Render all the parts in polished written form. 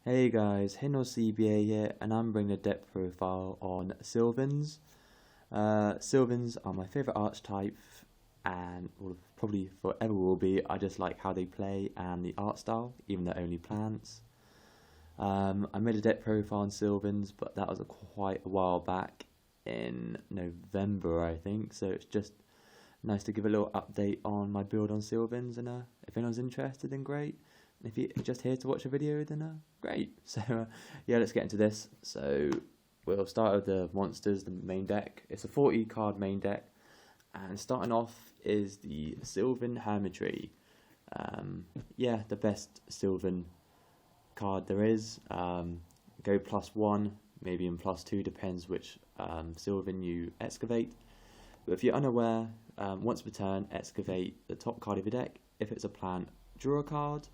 Hey guys, HindleCBA here, and I'm bringing a deck profile on Sylvans. Sylvans are my favourite archetype, and probably forever will be. I just like how they play and the art style, even though only plants. I made a deck profile on Sylvans, but that was quite a while back in November, I think. So it's just nice to give a little update on my build on Sylvans, and if anyone's interested, then great. If you're just here to watch a video, then great. So yeah, let's get into this. So we'll start with the monsters, the main deck. It's a 40 card main deck, and starting off is the Sylvan Hermitry. Yeah, the best Sylvan card there is. Go +1, maybe in +2, depends which Sylvan you excavate. But if you're unaware, once per turn, excavate the top card of your deck. If it's a plant, draw a card.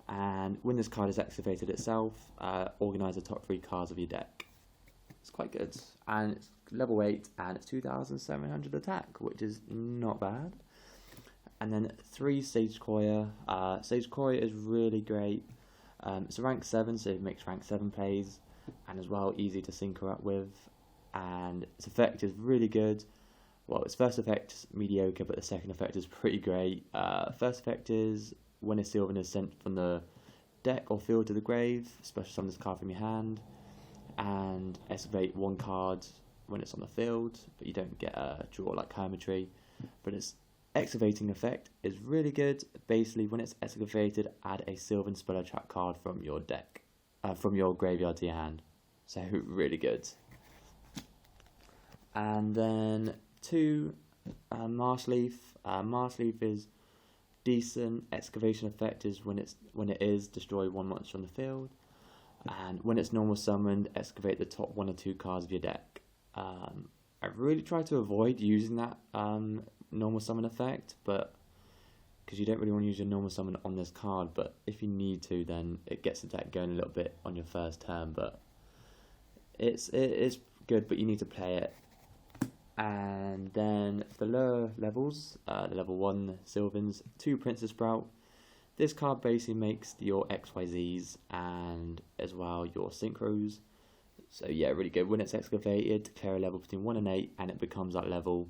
And when this card is excavated itself, organise the top 3 cards of your deck. It's quite good, and it's level 8, and it's 2,700 attack, which is not bad. And then 3 Sage Courier. Sage Courier is really great. It's a rank 7, so it makes rank 7 plays, and as well easy to sync her up with. And its effect is really good. Well, its first effect is mediocre, but the second effect is pretty great. First effect is when a Sylvan is sent from the deck or field to the grave, special summon this card from your hand, and excavate 1 card when it's on the field, but you don't get a draw like Hermitry. But its excavating effect is really good. Basically, when it's excavated, add a Sylvan Spell Trap card from your deck, from your graveyard to your hand. So really good. And then 2 Marshleaf. Marshleaf is decent. Excavation effect is when it is destroy 1 monster on the field, and when it's normal summoned, excavate the top 1 or 2 cards of your deck. I really try to avoid using that normal summon effect, but because you don't really want to use your normal summon on this card, but if you need to, then it gets the deck going a little bit on your first turn. But it is good, but you need to play it. And then for the lower levels, the level 1 Sylvans, 2 Princess Sprout. This card basically makes your XYZs and as well your synchros. So yeah, really good. When it's excavated, declare a level between 1 and 8, and it becomes that level,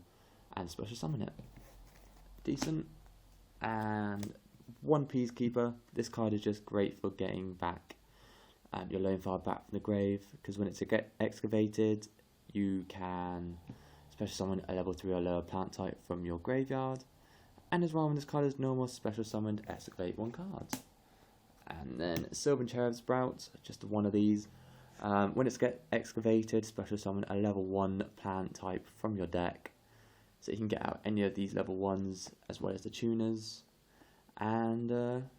and special summon it. Decent. And 1 Peacekeeper. This card is just great for getting back your lone fire back from the grave, because when it's excavated, you can special summon a level 3 or lower plant type from your graveyard, and as well when this card is normal, special summoned, excavate 1 card. And then Sylvan Cherub Sprout, just 1 of these. When it's excavated, special summon a level 1 plant type from your deck, so you can get out any of these level 1s as well as the tuners. And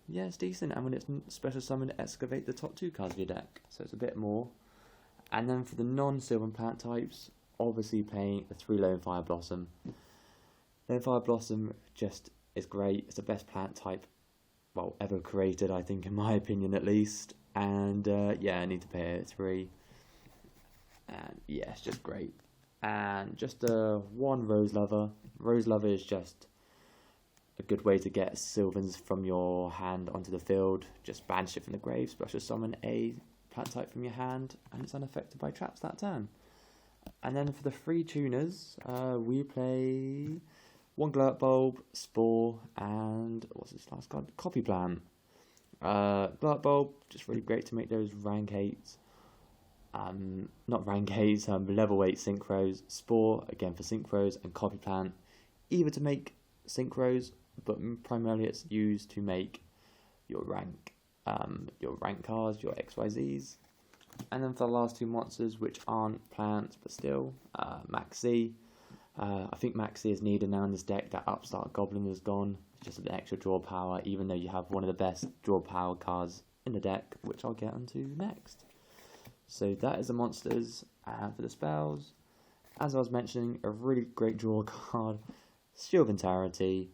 yeah, it's decent. And when it's special summoned, excavate the top 2 cards of your deck, so it's a bit more. And then for the non-Sylvan plant types, obviously playing the 3 Lone Fire Blossom. Lone Fire Blossom just is great. It's the best plant type, well, ever created, I think, in my opinion at least. And yeah, I need to pay it 3. And yeah, it's just great. And just 1 Rose Lover. Rose Lover is just a good way to get Sylvans from your hand onto the field. Just banish it from the grave, special summon a plant type from your hand, and it's unaffected by traps that turn. And then for the 3 tuners, we play 1 Glurt Bulb, Spore, and what's this last card? Copy Plant. Glurt Bulb, just really great to make those rank 8s. Not rank 8s, level 8 synchros. Spore, again for synchros, and Copy Plant, either to make synchros, but primarily it's used to make your rank cards, your XYZs. And then for the last 2 monsters, which aren't plants but still, Maxi. I think Maxi is needed now in this deck. That Upstart Goblin is gone. It's just an extra draw power, even though you have one of the best draw power cards in the deck, which I'll get onto next. So that is the monsters. And for the spells, as I was mentioning, a really great draw card, Shield of Entirety.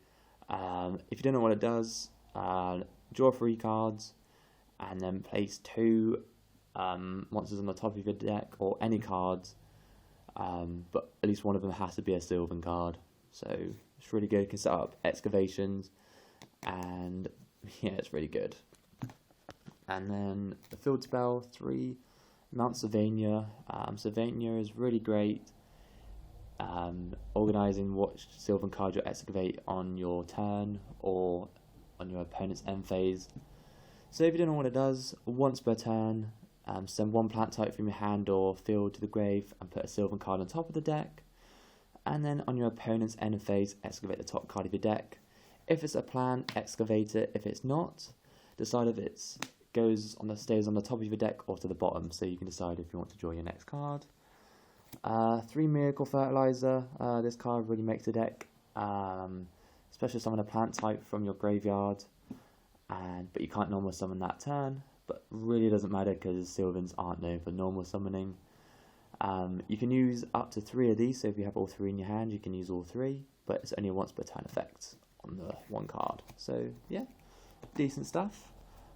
If you don't know what it does, draw 3 cards, and then place 2 monsters on the top of your deck, or any cards, but at least one of them has to be a Sylvan card. So it's really good. You can set up excavations, and yeah, it's really good. And then the field spell 3, Mount Sylvania. Sylvania is really great. Organising what Sylvan card you'll excavate on your turn or on your opponent's end phase. So if you don't know what it does, once per turn, send 1 plant type from your hand or field to the grave and put a Sylvan card on top of the deck. And then on your opponent's end phase, excavate the top card of your deck. If it's a plant, excavate it. If it's not, decide if it stays on the top of your deck or to the bottom, so you can decide if you want to draw your next card. 3 Miracle Fertilizer. This card really makes the deck. Special summon a plant type from your graveyard, but you can't normal summon that turn. But really doesn't matter because Sylvans aren't known for normal summoning. You can use up to 3 of these, so if you have all 3 in your hand, you can use all 3, but it's only a once per turn effect on the 1 card. So yeah, decent stuff.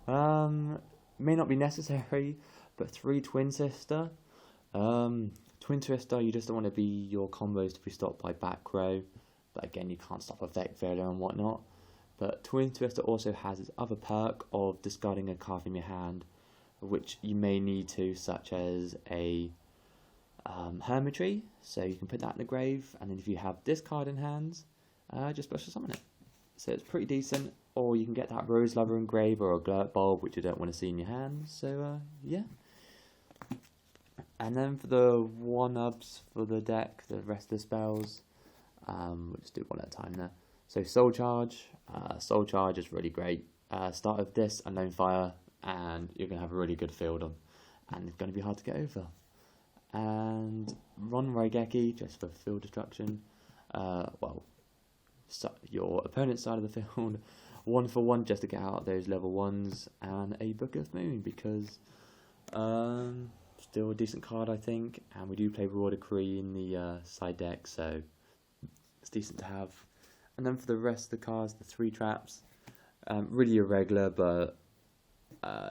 May not be necessary, but 3 Twin Sister. Twin Twister, you just don't want to be your combos to be stopped by back row, but again, you can't stop effect failure and whatnot. But Twin Twister also has its other perk of discarding a card from your hand, which you may need to, such as a Hermitry, so you can put that in the grave, and then if you have this card in hand, just special summon it. So it's pretty decent. Or you can get that Rose Lover in grave or a Glurt Bulb, which you don't want to see in your hand. So yeah. And then for the 1-ups for the deck, the rest of the spells, we'll just do one at a time there. So Soul Charge. Soul Charge is really great. Start with this and Lone Fire, and you're going to have a really good field on, and it's going to be hard to get over. And Ron Raigeki, just for field destruction. Your opponent's side of the field, 1 for 1 just to get out those level 1s, and a Book of Moon because still a decent card, I think, and we do play Raw Decree in the side deck, so it's decent to have. And then for the rest of the cards, the 3 traps, really irregular, but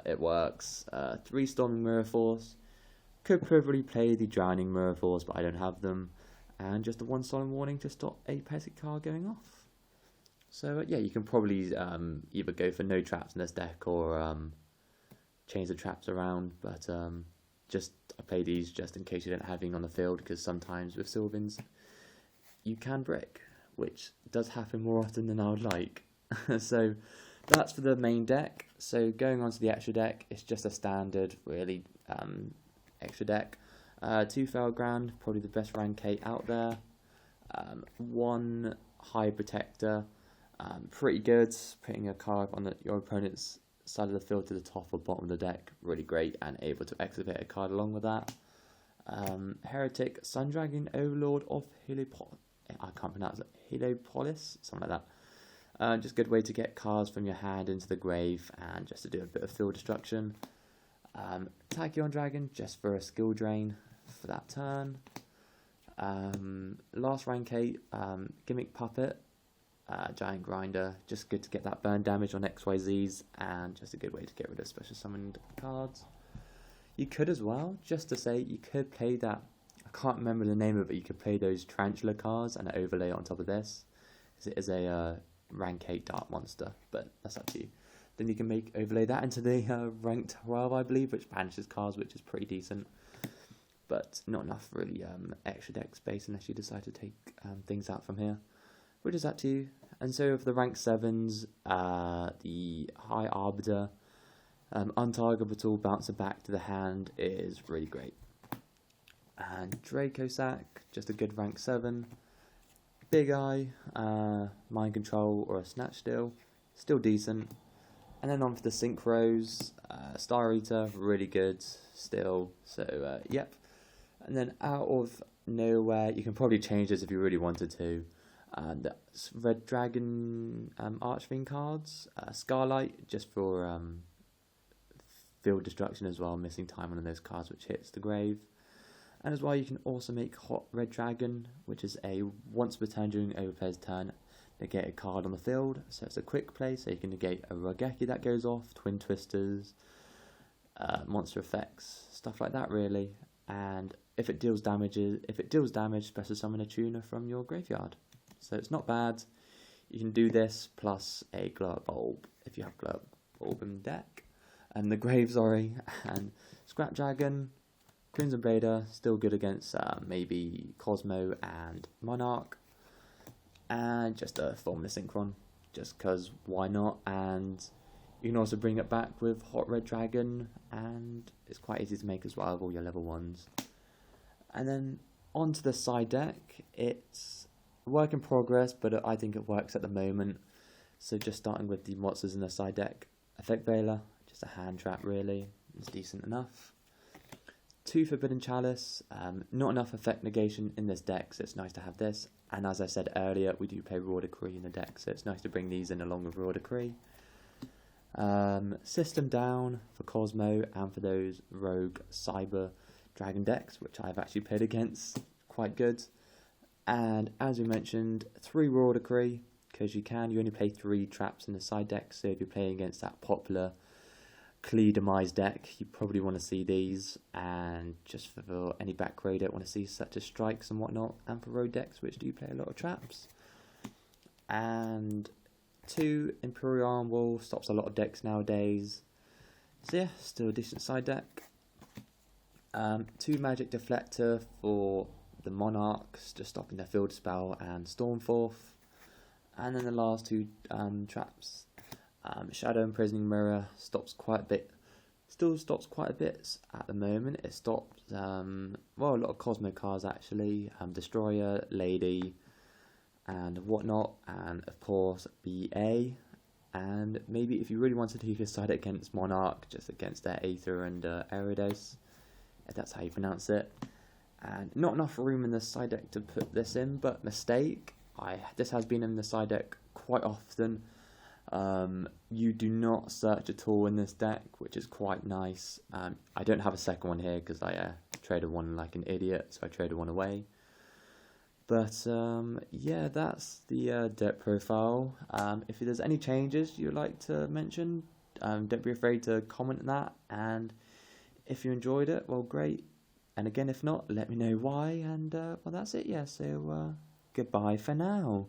it works. 3 Storming Mirror Force. Could probably play the Drowning Mirror Force, but I don't have them. And just a 1 Solemn Warning to stop a petty card going off. So yeah, you can probably either go for no traps in this deck or change the traps around. But I play these just in case you don't have anything on the field, because sometimes with Sylvans you can brick, which does happen more often than I would like. So that's for the main deck. So going on to the extra deck, it's just a standard, really, extra deck. 2 Felgrand, probably the best rank 8 out there. 1 High Protector, pretty good. Putting a card on your opponent's side of the field to the top or bottom of the deck, really great, and able to excavate a card along with that. Heretic, Sun Dragon, Overlord of I can't pronounce it. Heliopolis, something like that. Just a good way to get cards from your hand into the grave and just to do a bit of field destruction. Tachyon Dragon, just for a skill drain for that turn. Last rank 8, Gimmick Puppet, Giant Grinder, just good to get that burn damage on XYZs, and just a good way to get rid of special summoned cards. You could as well, just to say, you could play that, I can't remember the name of it, you could play those Tarantula cards and overlay it on top of this, because it is a rank 8 Dark Monster, but that's up to you. Then you can overlay that into the rank 12, I believe, which banishes cards, which is pretty decent. But not enough really extra deck space unless you decide to take things out from here, which is up to you. And so for the rank 7s, the High Arbiter, Untargetable, bouncing back to the hand is really great. And Draco Sack, just a good rank 7. Big Eye, Mind Control or a Snatch still decent. And then on for the Synchros, Star Eater, really good still. So yep. And then out of nowhere, you can probably change this if you really wanted to. That's Red Dragon Archfiend cards, Scarlight, just for field destruction as well, missing time on those cards which hits the grave. And as well, you can also make Hot Red Dragon, which is a once per turn during over player's turn, negate a card on the field. So it's a quick play, so you can negate a Raigeki that goes off, Twin Twisters, monster effects, stuff like that really. And if it deals damage, special summon a tuner from your graveyard. So it's not bad. You can do this plus a Glurt Bulb if you have Glurt Bulb in the deck. and the Grave, sorry, and Scrap Dragon, Crimson Blader, still good against maybe Cosmo and Monarch, and just a Formless Synchron, just because why not, and you can also bring it back with Hot Red Dragon, and it's quite easy to make as well with all your level 1s. And then onto the side deck, it's a work in progress, but I think it works at the moment. So just starting with the monsters in the side deck, Effect Veiler, just a hand trap really, it's decent enough. 2 Forbidden Chalice, not enough effect negation in this deck, so it's nice to have this. And as I said earlier, we do play Raw Decree in the deck, so it's nice to bring these in along with Raw Decree. System Down for Cosmo and for those Rogue Cyber Dragon decks, which I've actually played against, quite good. And as we mentioned, 3 Raw Decree, because you only play 3 traps in the side deck, so if you're playing against that popular Klee Demise deck, you probably want to see these, and just for any back row that want to see such as strikes and whatnot, and for road decks which do play a lot of traps. And 2 Imperial Arm Wall stops a lot of decks nowadays, so yeah, still a decent side deck. 2 Magic Deflector for the Monarchs, just stopping their Field Spell and Stormforth. And then the last 2 traps, Shadow Imprisoning Mirror stops quite a bit, still stops quite a bit at the moment. It stops, a lot of Cosmo cards actually, Destroyer, Lady, and whatnot, and of course BA. And maybe if you really wanted to, you could side it against Monarch, just against their Aether and Eridos, if that's how you pronounce it. And not enough room in the side deck to put this in, but mistake. This has been in the side deck quite often. You do not search at all in this deck, which is quite nice. I don't have a second one here because I traded one like an idiot, so I traded one away. But yeah, that's the deck profile. If there's any changes you'd like to mention, don't be afraid to comment on that. And if you enjoyed it, well, great. And again, if not, let me know why. And well, that's it. Yeah. So goodbye for now.